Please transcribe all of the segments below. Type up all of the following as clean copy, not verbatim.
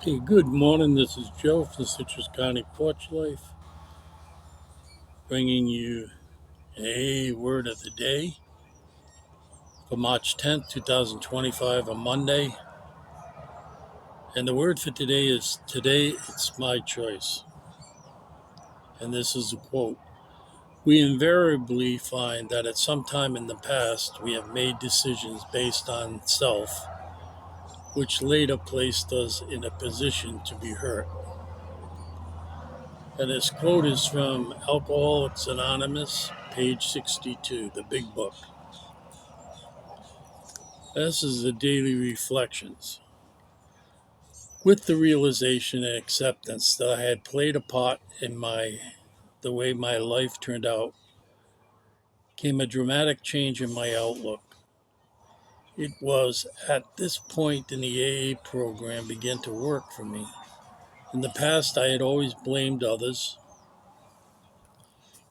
Hey, good morning. This is Joe from Citrus County Porch Life, bringing you a word of the day for March 10th, 2025, a Monday. And the word for today is Today It's My Choice. And this is a quote. We invariably find that at some time in the past we have made decisions based on self, which later placed us in a position to be hurt. And this quote is from Alcoholics Anonymous, page 62, the big book. This is the daily reflections. With the realization and acceptance that I had played a part in the way my life turned out, came a dramatic change in my outlook. It was at this point in the AA program began to work for me. In the past, I had always blamed others,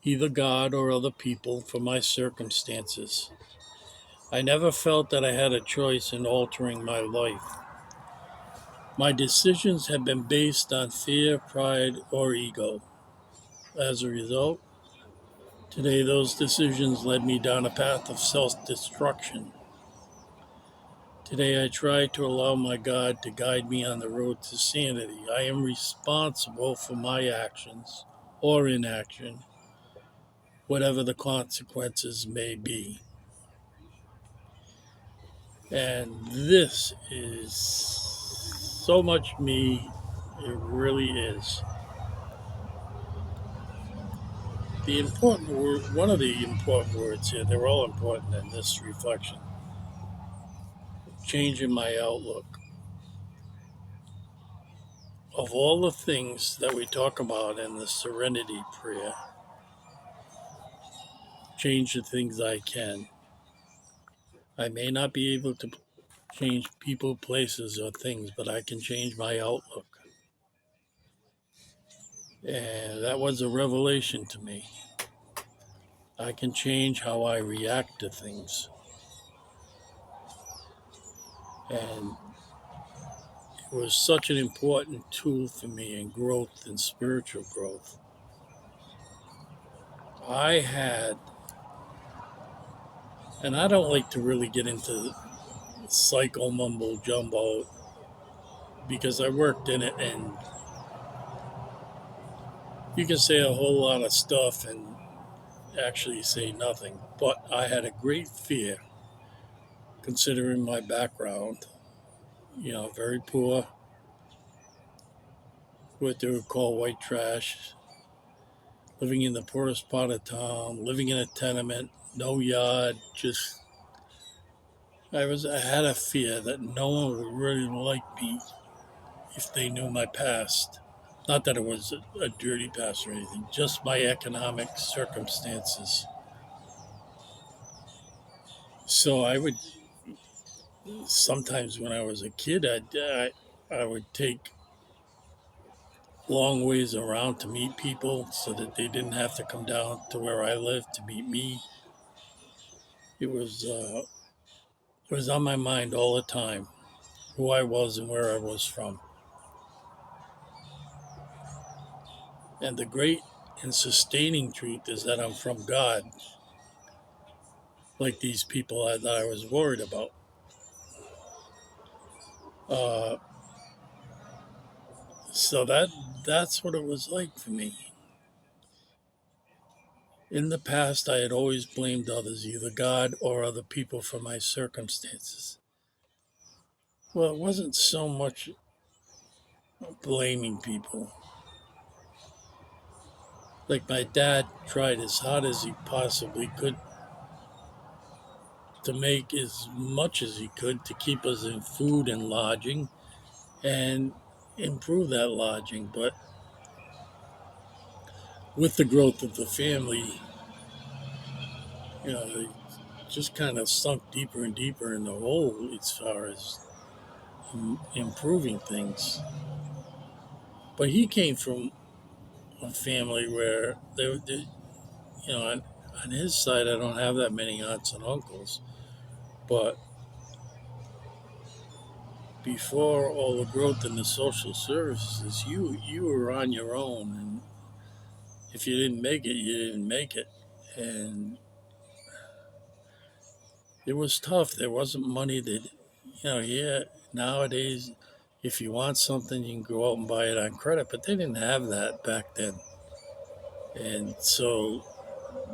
either God or other people, for my circumstances. I never felt that I had a choice in altering my life. My decisions have been based on fear, pride, or ego. As a result, today those decisions led me down a path of self destruction. Today I try to allow my God to guide me on the road to sanity. I am responsible for my actions or inaction, whatever the consequences may be. And this is so much me, it really is. The important word, one of the important words here, they're all important in this reflection, changing my outlook. Of all the things that we talk about in the serenity prayer, change the things I can. I may not be able to change people, places, or things, but I can change my outlook. And that was a revelation to me. I can change how I react to things. And it was such an important tool for me in growth and spiritual growth. I had, and I don't like to really get into psycho mumbo jumbo because I worked in it, and you can say a whole lot of stuff and actually say nothing. But I had a great fear considering my background, very poor, what they would call white trash, living in the poorest part of town, living in a tenement, no yard, just I had a fear that no one would really like me if they knew my past. Not that it was a dirty past or anything, just my economic circumstances. So I would sometimes when I was a kid, I would take long ways around to meet people so that they didn't have to come down to where I lived to meet me. It was it was on my mind all the time who I was and where I was from. And the great and sustaining truth is that I'm from God, like these people that I was worried about. Uh, so that's what it was like for me. In the past, I had always blamed others, either God or other people, for my circumstances. Well, it wasn't so much blaming people. Like my dad tried as hard as he possibly could to make as much as he could to keep us in food and lodging and improve that lodging. But with the growth of the family, they just kind of sunk deeper and deeper in the hole as far as improving things. But he came from a family where on his side, I don't have that many aunts and uncles, but before all the growth in the social services, you were on your own, and if you didn't make it, you didn't make it, and it was tough. There wasn't money that, yeah. Nowadays, if you want something, you can go out and buy it on credit, but they didn't have that back then, and so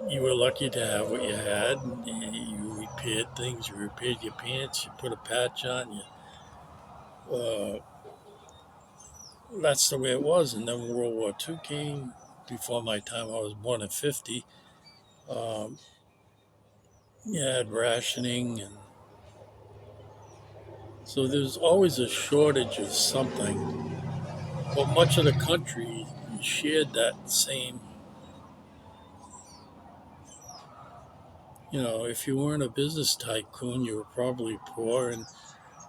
you were lucky to have what you had. You repaired things. You repaired your pants. You put a patch on. Uh, that's the way it was. And then World War II came. Before my time, I was born in '50. Um, you had rationing, and so there's always a shortage of something. But much of the country shared that same. If you weren't a business tycoon, you were probably poor, and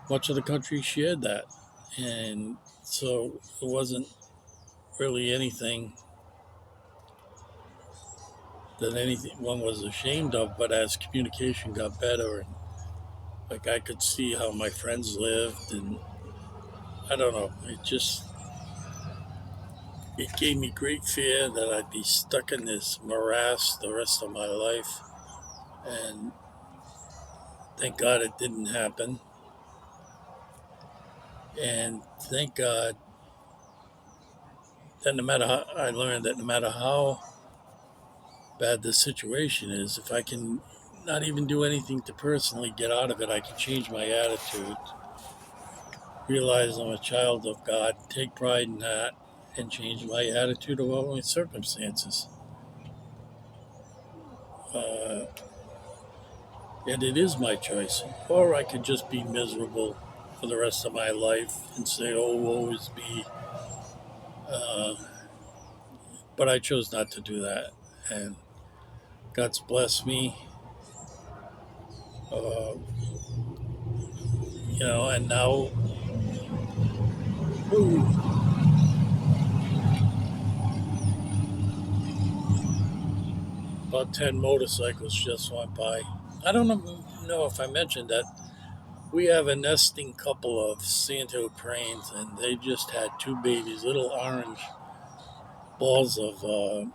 much of the country shared that. And so it wasn't really anything that anyone was ashamed of. But as communication got better, and like I could see how my friends lived, and I don't know, it gave me great fear that I'd be stuck in this morass the rest of my life. And thank God it didn't happen. And thank God that I learned that no matter how bad the situation is, if I can not even do anything to personally get out of it, I can change my attitude, realize I'm a child of God, take pride in that, and change my attitude about my circumstances. Uh, and it is my choice. Or I could just be miserable for the rest of my life and say, oh, woe is me. Uh, but I chose not to do that. And God's blessed me. Uh, and now, ooh, about 10 motorcycles just went by. I don't know if I mentioned that we have a nesting couple of sandhill cranes, and they just had two babies, little orange balls of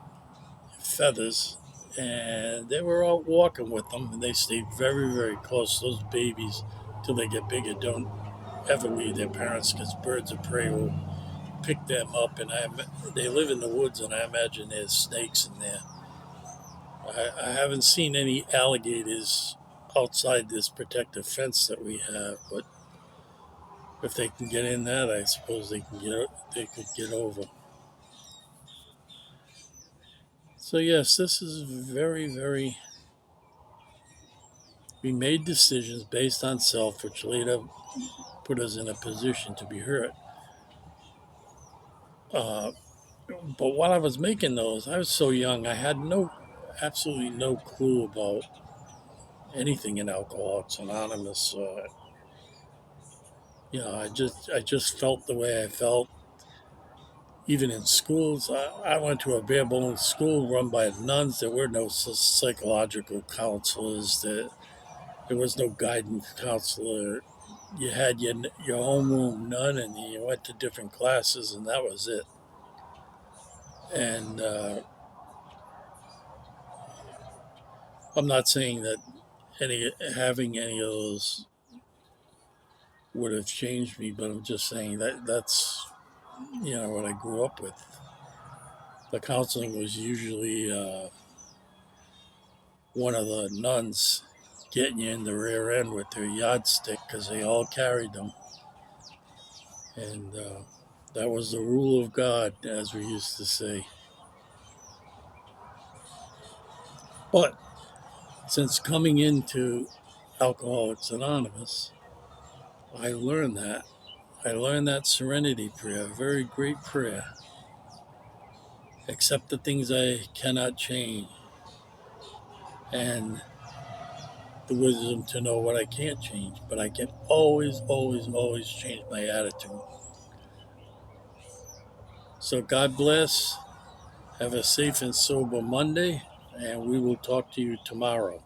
feathers, and they were out walking with them, and they stayed very, very close. Those babies, till they get bigger, don't ever leave their parents because birds of prey will pick them up, and they live in the woods, and I imagine there's snakes in there. I haven't seen any alligators outside this protective fence that we have, but if they can get in that, I suppose they could get over. So yes, this is very, very. We made decisions based on self, which later put us in a position to be hurt. Uh, but while I was making those, I was so young. I had absolutely no clue about anything in Alcoholics Anonymous. I just felt the way I felt. Even in schools, I went to a bare bones school run by nuns. There were no psychological counselors. There was no guidance counselor. You had your homeroom nun, and you went to different classes, and that was it. And I'm not saying that having any of those would have changed me, but I'm just saying that's what I grew up with. The counseling was usually one of the nuns getting you in the rear end with their yardstick because they all carried them, and that was the rule of God, as we used to say. But since coming into Alcoholics Anonymous, I learned that. I learned that serenity prayer, a very great prayer. Accept the things I cannot change, and the wisdom to know what I can't change. But I can always, always, always change my attitude. So God bless. Have a safe and sober Monday, and we will talk to you tomorrow.